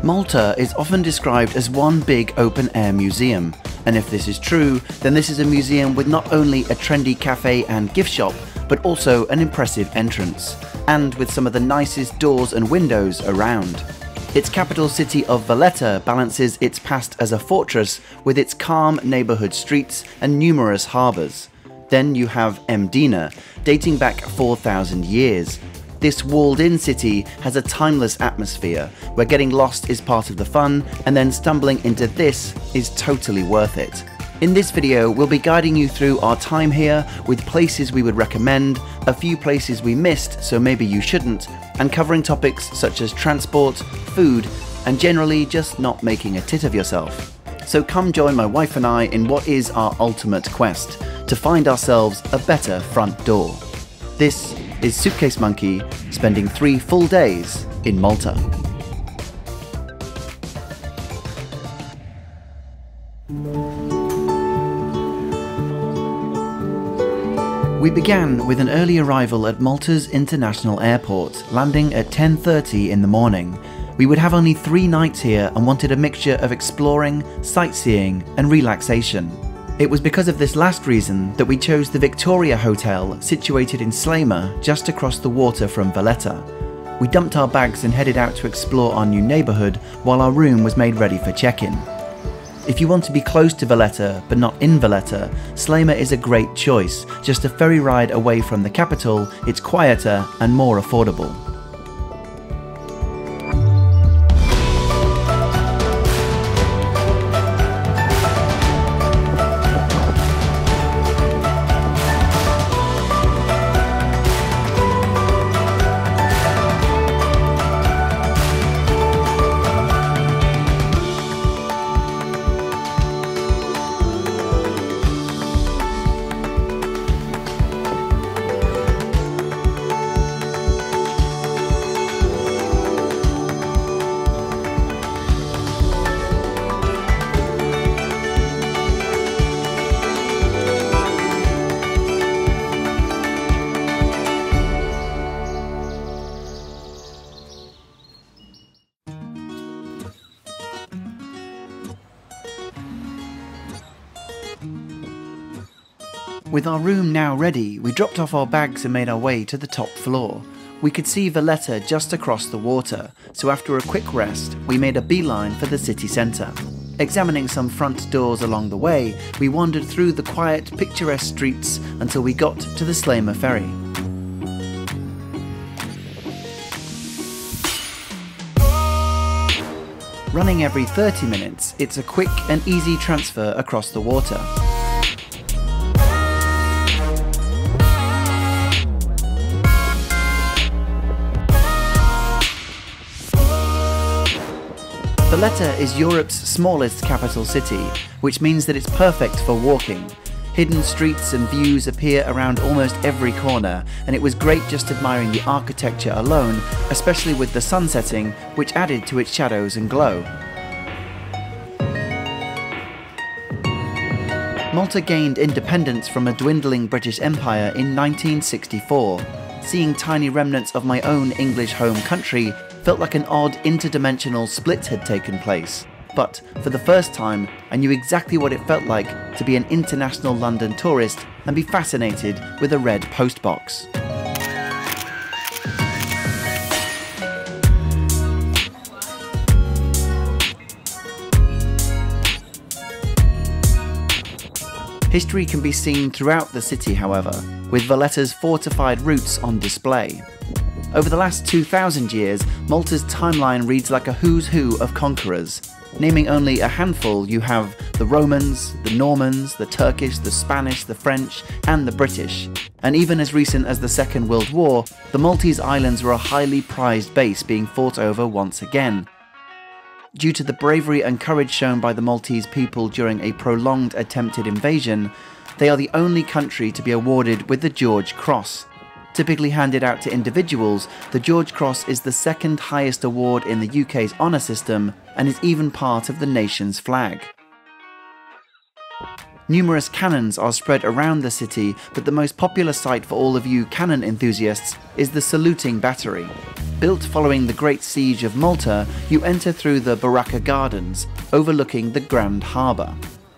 Malta is often described as one big open-air museum, and if this is true, then this is a museum with not only a trendy cafe and gift shop, but also an impressive entrance, and with some of the nicest doors and windows around. Its capital city of Valletta balances its past as a fortress with its calm neighbourhood streets and numerous harbours. Then you have Mdina, dating back 4,000 years. This walled-in city has a timeless atmosphere, where getting lost is part of the fun, and then stumbling into this is totally worth it. In this video, we'll be guiding you through our time here, with places we would recommend, a few places we missed so maybe you shouldn't, and covering topics such as transport, food, and generally just not making a tit of yourself. So come join my wife and I in what is our ultimate quest, to find ourselves a better front door. This is Suitcase Monkey, spending 3 full days in Malta. We began with an early arrival at Malta's International Airport, landing at 10:30 in the morning. We would have only 3 nights here and wanted a mixture of exploring, sightseeing and relaxation. It was because of this last reason that we chose the Victoria Hotel, situated in Sliema, just across the water from Valletta. We dumped our bags and headed out to explore our new neighbourhood while our room was made ready for check-in. If you want to be close to Valletta but not in Valletta, Sliema is a great choice. Just a ferry ride away from the capital, it's quieter and more affordable. With our room now ready, we dropped off our bags and made our way to the top floor. We could see Valletta just across the water, so after a quick rest, we made a beeline for the city centre. Examining some front doors along the way, we wandered through the quiet, picturesque streets until we got to the Sliema ferry. Running every 30 minutes, it's a quick and easy transfer across the water. Valletta is Europe's smallest capital city, which means that it's perfect for walking. Hidden streets and views appear around almost every corner, and it was great just admiring the architecture alone, especially with the sun setting, which added to its shadows and glow. Malta gained independence from a dwindling British Empire in 1964. Seeing tiny remnants of my own English home country felt like an odd interdimensional split had taken place. But for the first time, I knew exactly what it felt like to be an international London tourist and be fascinated with a red postbox. History can be seen throughout the city, however, with Valletta's fortified roots on display. Over the last 2,000 years, Malta's timeline reads like a who's who of conquerors. Naming only a handful, you have the Romans, the Normans, the Turkish, the Spanish, the French, and the British. And even as recent as the Second World War, the Maltese Islands were a highly prized base being fought over once again. Due to the bravery and courage shown by the Maltese people during a prolonged attempted invasion, they are the only country to be awarded with the George Cross. Typically handed out to individuals, the George Cross is the second highest award in the UK's honour system and is even part of the nation's flag. Numerous cannons are spread around the city, but the most popular sight for all of you cannon enthusiasts is the saluting battery. Built following the Great Siege of Malta, you enter through the Baracca Gardens, overlooking the Grand Harbour.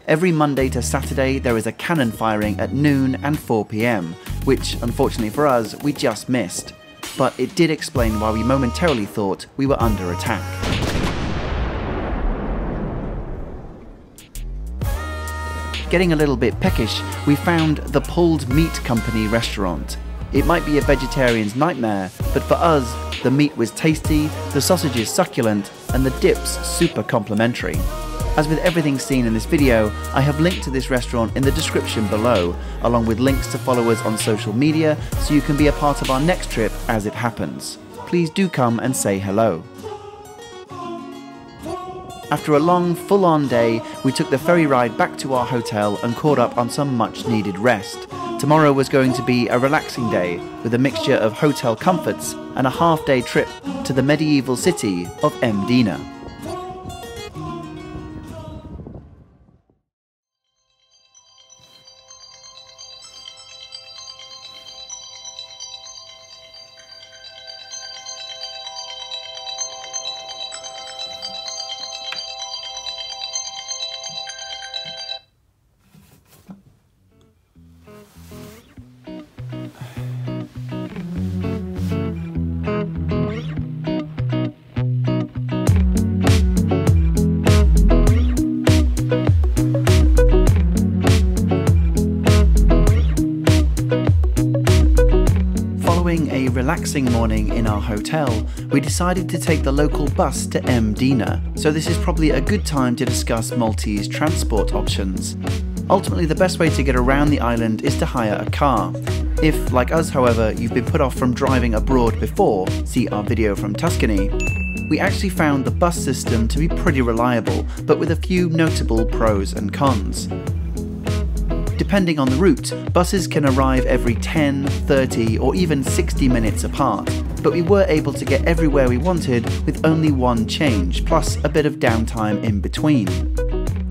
Every Monday to Saturday there is a cannon firing at noon and 4 PM, which, unfortunately for us, we just missed. But it did explain why we momentarily thought we were under attack. Getting a little bit peckish, we found the Pulled Meat Company restaurant. It might be a vegetarian's nightmare, but for us, the meat was tasty, the sausages succulent, and the dips super complimentary. As with everything seen in this video, I have linked to this restaurant in the description below, along with links to follow us on social media so you can be a part of our next trip as it happens. Please do come and say hello. After a long, full-on day, we took the ferry ride back to our hotel and caught up on some much-needed rest. Tomorrow was going to be a relaxing day, with a mixture of hotel comforts and a half-day trip to the medieval city of Mdina. Following a relaxing morning in our hotel, we decided to take the local bus to Mdina, so this is probably a good time to discuss Maltese transport options. Ultimately, the best way to get around the island is to hire a car. If, like us however, you've been put off from driving abroad before, see our video from Tuscany, we actually found the bus system to be pretty reliable, but with a few notable pros and cons. Depending on the route, buses can arrive every 10, 30 or even 60 minutes apart, but we were able to get everywhere we wanted with only one change, plus a bit of downtime in between.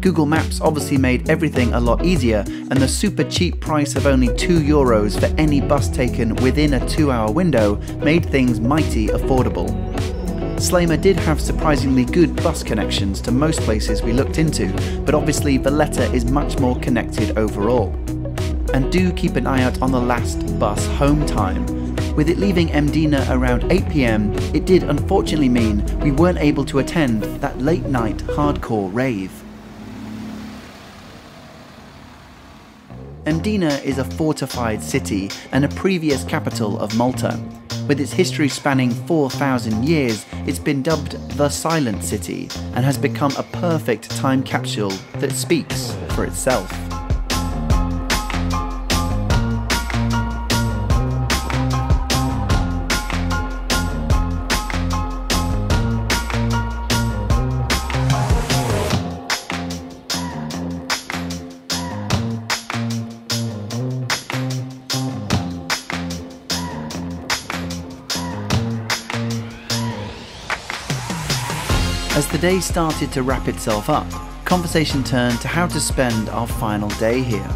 Google Maps obviously made everything a lot easier, and the super cheap price of only €2 for any bus taken within a 2-hour window made things mighty affordable. Sliema did have surprisingly good bus connections to most places we looked into, but obviously Valletta is much more connected overall. And do keep an eye out on the last bus home time. With it leaving Mdina around 8 PM, it did unfortunately mean we weren't able to attend that late night hardcore rave. Mdina is a fortified city and a previous capital of Malta. With its history spanning 4,000 years, it's been dubbed the Silent City and has become a perfect time capsule that speaks for itself. As the day started to wrap itself up, conversation turned to how to spend our final day here.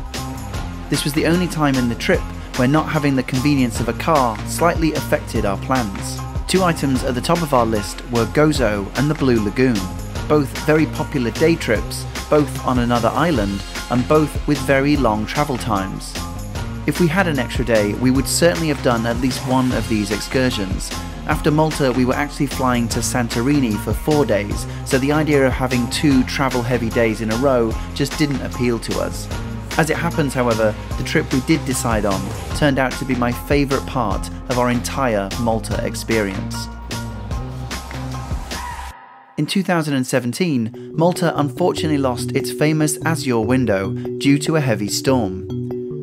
This was the only time in the trip where not having the convenience of a car slightly affected our plans. Two items at the top of our list were Gozo and the Blue Lagoon, both very popular day trips, both on another island, and both with very long travel times. If we had an extra day, we would certainly have done at least one of these excursions. After Malta, we were actually flying to Santorini for 4 days, so the idea of having 2 travel-heavy days in a row just didn't appeal to us. As it happens, however, the trip we did decide on turned out to be my favourite part of our entire Malta experience. In 2017, Malta unfortunately lost its famous Azure window due to a heavy storm.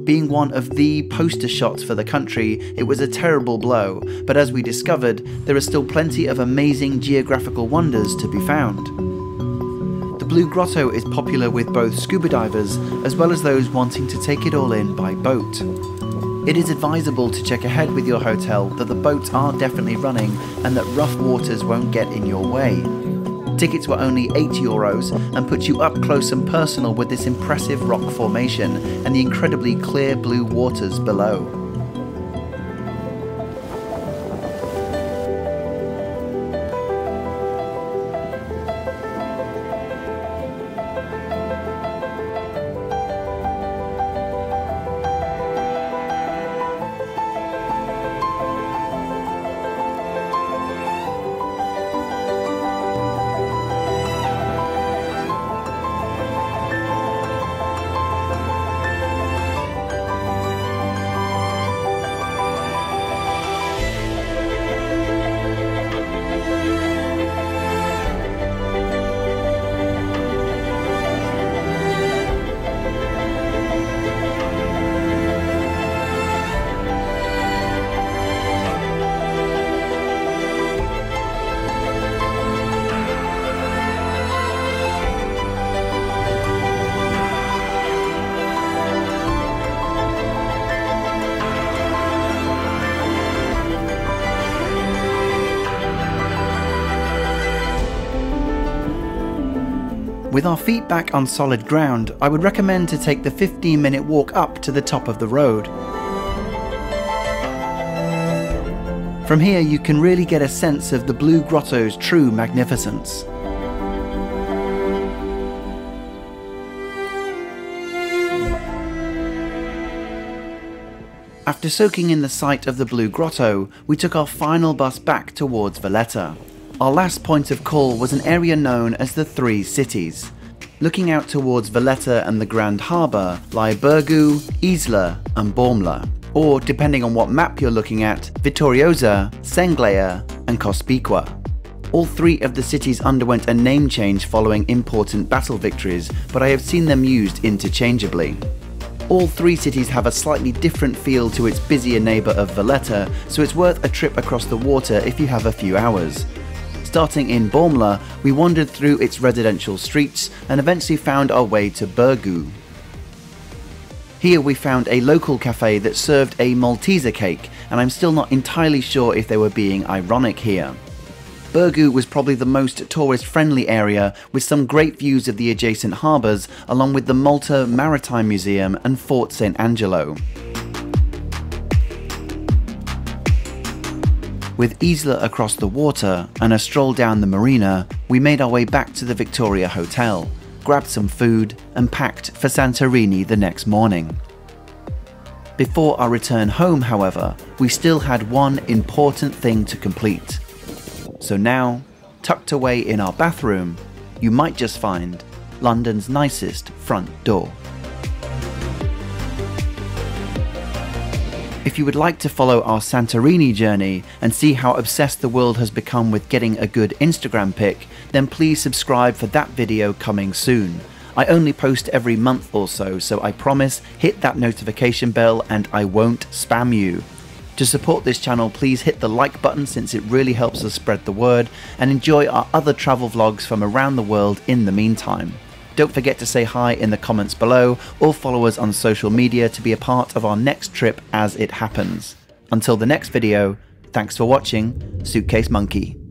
Being one of the poster shots for the country, it was a terrible blow, but as we discovered, there are still plenty of amazing geographical wonders to be found. The Blue Grotto is popular with both scuba divers as well as those wanting to take it all in by boat. It is advisable to check ahead with your hotel that the boats are definitely running and that rough waters won't get in your way. Tickets were only €8 and put you up close and personal with this impressive rock formation and the incredibly clear blue waters below. With our feet back on solid ground, I would recommend to take the 15-minute walk up to the top of the road. From here you can really get a sense of the Blue Grotto's true magnificence. After soaking in the sight of the Blue Grotto, we took our final bus back towards Valletta. Our last point of call was an area known as the Three Cities. Looking out towards Valletta and the Grand Harbour lie Burgu, Isla and Bormla, or depending on what map you're looking at, Vittoriosa, Senglea and Cospicua. All three of the cities underwent a name change following important battle victories, but I have seen them used interchangeably. All three cities have a slightly different feel to its busier neighbour of Valletta, so it's worth a trip across the water if you have a few hours. Starting in Bormla, we wandered through its residential streets and eventually found our way to Burgu. Here we found a local cafe that served a Malteser cake, and I'm still not entirely sure if they were being ironic here. Burgu was probably the most tourist-friendly area, with some great views of the adjacent harbours, along with the Malta Maritime Museum and Fort St. Angelo. With Isla across the water and a stroll down the marina, we made our way back to the Victoria Hotel, grabbed some food and packed for Santorini the next morning. Before our return home, however, we still had one important thing to complete. So now, tucked away in our bathroom, you might just find London's nicest front door. If you would like to follow our Santorini journey and see how obsessed the world has become with getting a good Instagram pic, then please subscribe for that video coming soon. I only post every month or so, so I promise hit that notification bell and I won't spam you. To support this channel, please hit the like button since it really helps us spread the word, and enjoy our other travel vlogs from around the world in the meantime. Don't forget to say hi in the comments below or follow us on social media to be a part of our next trip as it happens. Until the next video, thanks for watching, Suitcase Monkey.